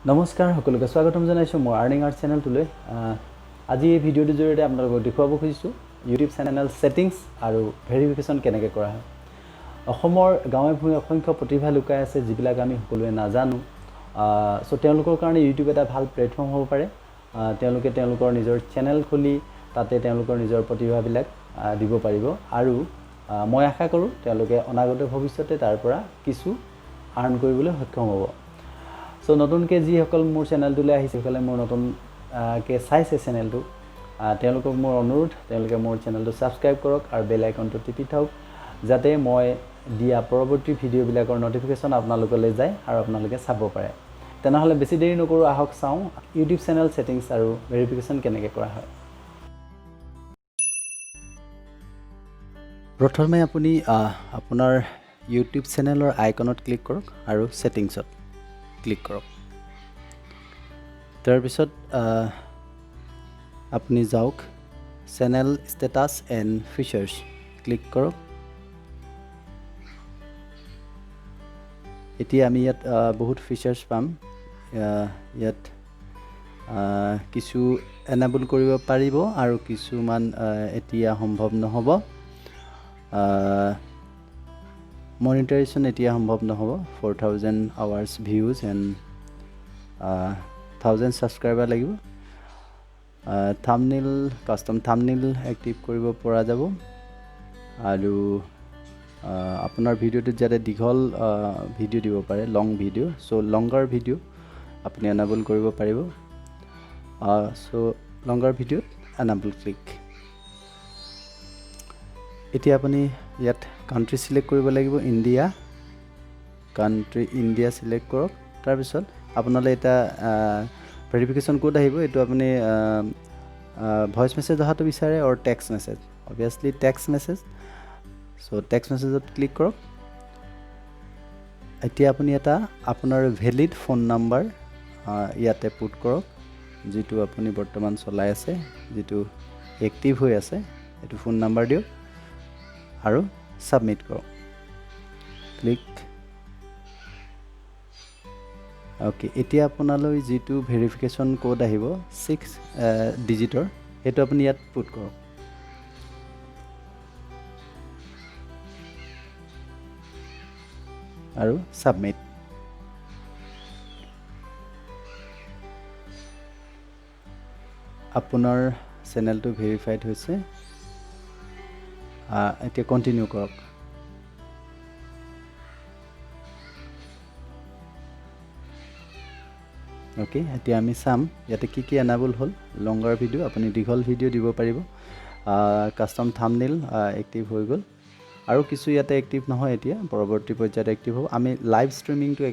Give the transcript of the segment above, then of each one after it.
নমস্কাৰ সকলোকে স্বাগতম জনাইছো মোৰ আৰ্নিং আৰ্ট চেনেলটোলৈ আজি এই ভিডিঅ'টোৰ জৰিয়তে আপোনালোকক দেখুৱাব খুজিছোঁ ইউটিউব চেনেল সেটিংস আৰু ভেৰিফিকেশ্যন কেনেকৈ কৰা হয় অসমৰ গাঁৱে ভূঞে অসংখ্য প্ৰতিভা লুকাই আছে যিবিলাক আমি সকলোৱে নাজানো সো তেওঁলোকৰ কাৰণে ইউটিউব এটা ভাল প্লেটফৰ্ম হ'ব পাৰে তেওঁলোকে তেওঁলোকৰ নিজৰ চেনেল খুলি তাতে তেওঁলোকৰ নিজৰ প্ৰতিভাবিলাক দিব পাৰিব আৰু মই আশা কৰোঁ তেওঁলোকে অনাগত ভৱিষ্যতে তাৰ পৰা কিছু আৰ্ন কৰিবলৈ সক্ষম হ'ব সো নতুনকৈ যিসকল মোৰ চেনেলটোলৈ আহিছে সকলে মোৰ নতুনকৈ চাইছে চেনেলটো তেওঁলোকক মোৰ অনুৰোধ তেওঁলোকে মোৰ চেনেলটো ছাবস্ক্ৰাইব কৰক আৰু বেল আইকনটো টিপি থাকক যাতে মই দিয়া পৰৱৰ্তী ভিডিঅ'বিলাকৰ নটিফিকেশ্যন আপোনালোকলৈ যায় আৰু আপোনালোকে চাব পাৰে তেনেহ'লে বেছি দেৰি নকৰোঁ আহক চাওঁ ইউটিউব চেনেল সেটিংস আৰু ভেৰিফিকেশ্যন কেনেকৈ কৰা হয় প্ৰথমে আপুনি আপোনাৰ ইউটিউব চেনেলৰ আইকনত ক্লিক কৰক আৰু সেটিংছত ক্লিক কৰক তাৰ পিছত আপুনি যাওক channel status and features click কৰক এতিয়া আমি ইয়াত বহুত ফিচাৰ্ছ পাম ইয়াত কিছু এনাবল কৰিব পাৰিব আৰু কিছুমান এতিয়া সম্ভৱ নহ'ব মনিটাইজেশ্যন এতিয়া সম্ভৱ নহ'ব 4000 আৱাৰ্ছ ভিউজ এণ্ড 1000 ছাবস্ক্ৰাইবাৰ লাগিব থাম্বনেইল কাষ্টম থাম্বনেইল এক্টিভ কৰিব পৰা যাব আৰু আপোনাৰ ভিডিঅ'টোত যাতে দীঘল ভিডিঅ' দিব পাৰে long video' so longer video' আপুনি এনাবল কৰিব পাৰিব সো লংগাৰ ভিডিঅ'ত এনাবল ক্লিক এতিয়া আপুনি ইয়াত কাণ্ট্ৰি সিলেক্ট কৰিব লাগিব ইণ্ডিয়া কাণ্ট্ৰি ইণ্ডিয়া সিলেক্ট কৰক তাৰ পিছত আপোনালৈ এটা ভেৰিফিকেশ্যন কোড আহিব এইটো আপুনি ভয়েস মেছেজ অহাটো বিচাৰে or text message obviously text message so text মেছেজত ক্লিক কৰক এতিয়া আপুনি এটা আপোনাৰ ভেলিড ফোন নাম্বাৰ ইয়াতে পুট কৰক যিটো আপুনি বৰ্তমান চলাই আছে যিটো এক্টিভ হৈ আছে এইটো ফোন নাম্বাৰ দিয়ক আৰু সাবমিট কৰক ক্লিক ওকে এতিয়া আপোনালৈ যেটো ভেৰিফিকেশ্যন কোড আহিব 6 ডিজিটৰ সেইটো আপুনি ইয়াত পুট কৰক আৰু সাবমিট আপোনাৰ চেনেলটো ভেৰিফাইড হৈছে এতিয়া কন্টিনিউ কৰক ওকে এতিয়া আমি চাম ইয়াতে কি এনাবল হ'ল লংগাৰ ভিডিঅ' আপুনি দীঘল ভিডিঅ' দিব পাৰিব কাষ্টম থাম্বনেইল এক্টিভ হৈ গ'ল আৰু কিছু ইয়াতে এক্টিভ নহয় এতিয়া পৰৱৰ্তী পৰ্যায়ত এক্টিভ হ'ব আমি লাইভ ষ্ট্ৰীমিংটো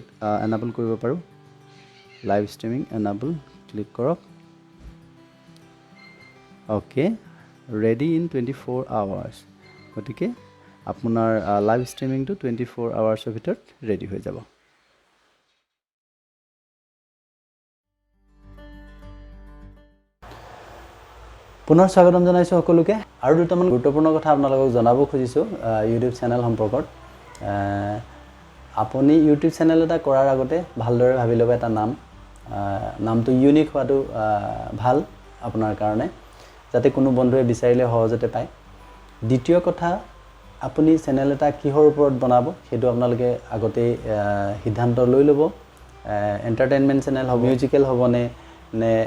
এনাবল কৰিব পাৰোঁ লাইভ ষ্ট্ৰীমিং এনাবল ক্লিক কৰক ওকে ৰেডি ইন 24 আৱাৰ্ছ গতিকে আপোনাৰ লাইভ ষ্ট্ৰীমিংটো 24 আৱাৰ্ছৰ ভিতৰত ৰেডি হৈ যাব পুনৰ স্বাগতম জনাইছো সকলোকে আৰু দুটামান গুৰুত্বপূৰ্ণ কথা আপোনালোকক জনাব খুজিছো ইউটিউব চেনেল সম্পৰ্কত আপুনি ইউটিউব চেনেল এটা কৰাৰ আগতে ভালদৰে ভাবি ল'ব এটা নামটো ইউনিক হোৱাটো ভাল আপোনাৰ কাৰণে যাতে কোনো বন্ধুৱে বিচাৰিলে সহজতে পায় দ্বিতীয় কথা আপুনি চেনেল এটা কিহৰ ওপৰত বনাব সেইটো আপোনালোকে আগতে সিদ্ধান্ত লৈ ল'ব এন্টাৰটেইনমেন্ট চেনেল হ'ব মিউজিকেল হ'ব নে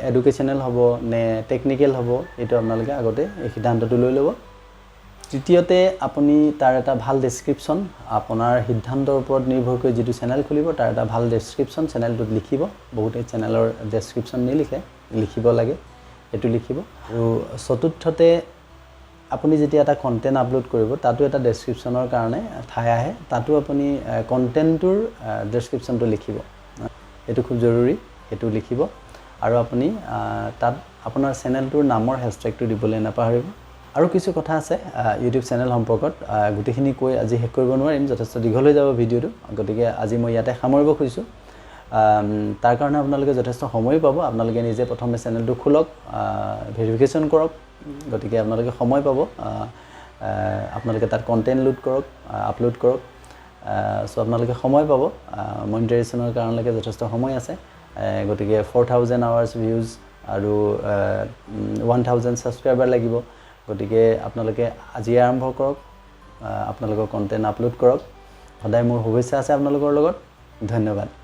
এডুকেশ্যনেল হ'ব নে টেকনিক্যাল হ'ব এটো আপোনালোকে আগতে এই সিদ্ধান্তটো লৈ ল'ব তৃতীয়তে আপুনি তাৰ এটা ভাল ডেসক্ৰিপচন আপোনাৰ সিদ্ধান্তৰ ওপৰত নিৰ্ভৰ কৰি যেটো চেনেল খুলিব তাৰ এটা ভাল ডেসক্ৰিপচন চেনেলটোত লিখিব বহুতে চেনেলৰ ডেসক্ৰিপচন নিলিখে লিখিব লাগে এটো লিখিব আৰু চতুৰ্থতে আপুনি যেতিয়া এটা কন্টেন্ট আপলোড কৰিব তাতো এটা ডেসক্ৰিপচনৰ কাৰণে ঠাই আহে তাতো আপুনি কন্টেন্টৰ ডেসক্ৰিপচনটো লিখিব এটো খুব জৰুৰী এটো লিখিব আৰু আপুনি তাত আপোনাৰ চেনেলটোৰ নামৰ হ্যাশট্যাগটো দিবলৈ নাপাহৰিব আৰু কিছু কথা আছে ইউটিউব চেনেল সম্পৰ্কত গুটিখিনি কৈ আজি শেষ কৰিব নোৱাৰিম যথেষ্ট দীঘল হৈ যাব ভিডিঅ'টো গতিকে আজি মই ইয়াতে সামৰিব খুজিছো তাৰ কাৰণে আপোনালোকে যথেষ্ট সময় পাব আপোনালোকে নিজে প্ৰথমে চেনেলটো খুলক ভেৰিফিকেশ্যন কৰক গতিকে আপোনালোকে সময় পাব আপোনালোকে তাত কন্টেন্ট লোড কৰক আপলোড কৰক সো আপোনালোকে সময় পাব মনিটাইজেশ্যনৰ কাৰণলৈকে যথেষ্ট সময় আছে গতিকে 4000 আৱাৰ্ছ ভিউজ আৰু 1000 ছাবস্ক্ৰাইবাৰ লাগিব গতিকে আপোনালোকে আজি আৰম্ভ কৰক আপোনালোকৰ কন্টেন্ট আপলোড কৰক সদায় মোৰ শুভেচ্ছা আছে আপোনালোকৰ লগত ধন্যবাদ